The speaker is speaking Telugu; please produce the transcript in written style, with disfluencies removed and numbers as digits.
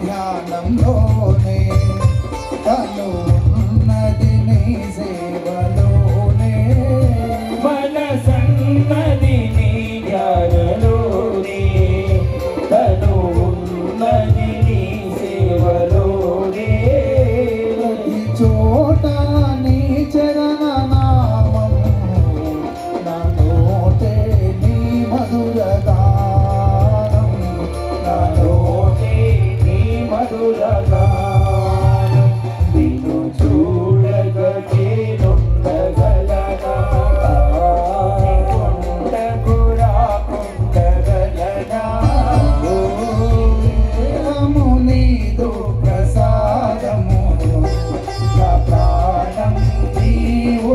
ధ్యానంలోనే తను ఉన్నది నీ సేవలోనే మనసన్నది నీ ధ్యానలోనే తను ఉన్నది నీ సేవలోనే ప్రతి చోట నీ చరణ నామం నా నోటే నీ మధుర గానం నా నోటే నీ మధుర గానం నిన్ను చూడగ నేనుండగలనా కొండకు రాకుండగలనా ఓము నీదు ప్రసాదము నా ప్రాణం నీవు